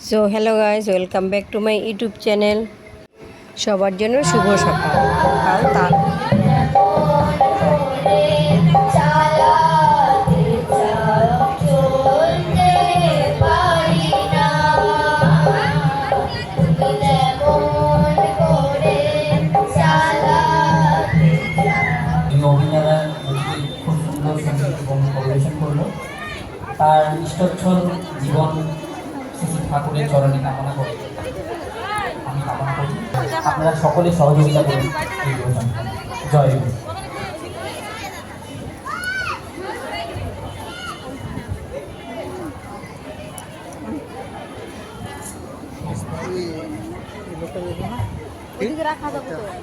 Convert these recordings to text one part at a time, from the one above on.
So hello guys, welcome back to my YouTube channel. সবার জন্য শুভ সকাল। কাল তার অভিনেতা খুব সুন্দর সঙ্গীত এবং পরিবেশন করলো। তার ইষ্টচ্ছল জীবন শ্রী ঠাকুরের চরণে কামনা করে আমি কামনা করি আপনারা সকলে সহযোগিতা করুন এই অনুষ্ঠান। জয় গুরু।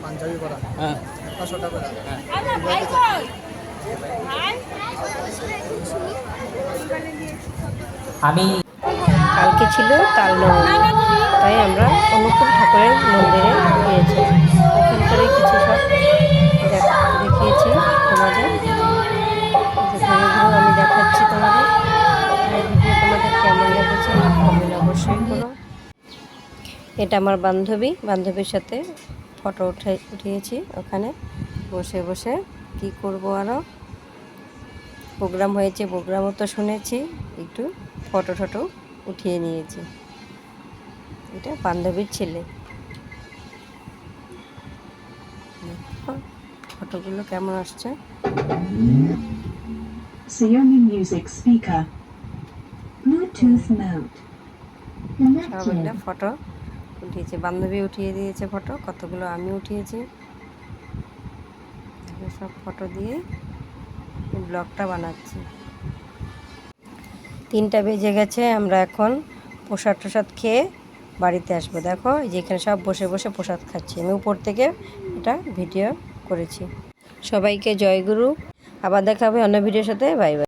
পাঞ্জাবি করা হ্যাঁ, 100 টাকা। আমি কালকে ছিল তাল নবমী, তাই আমরা অনুকূল ঠাকুরের মন্দিরে গিয়েছি। ওখানকারই কিছু সব দেখিয়েছি তোমাদের। আমি দেখাচ্ছি তোমাদের। ভিডিও তোমাদের কেমন লেগেছে কমেন্ট অবশ্যই করো। এটা আমার বান্ধবীর সাথে ফটো উঠিয়েছি। ওখানে বসে বসে কি করব, আরও প্রোগ্রাম হয়েছে, প্রোগ্রামও তো শুনেছি, একটু ফটো উঠিয়ে নিয়েছি। এটা বান্ধবীর ছেলে। ফটোগুলো কেমন আসছে। Xiaomi Music Speaker Bluetooth Mode সব একটা ফটো উঠিয়েছে, বান্ধবী উঠিয়ে দিয়েছে ফটো, কতগুলো আমি উঠিয়েছি। সব ফটো দিয়ে ব্লগটা বানাচ্ছি। 3টা বেজে গেছে, আমরা এখন প্রসাদ খেয়ে বাড়িতে আসবো। দেখো যেখানে সব বসে বসে প্রসাদ খাচ্ছি, আমি উপর থেকে এটা ভিডিও করেছি। সবাইকে জয় গুরু। আবার দেখা হবে অন্য ভিডিওর সাথে। Bye bye.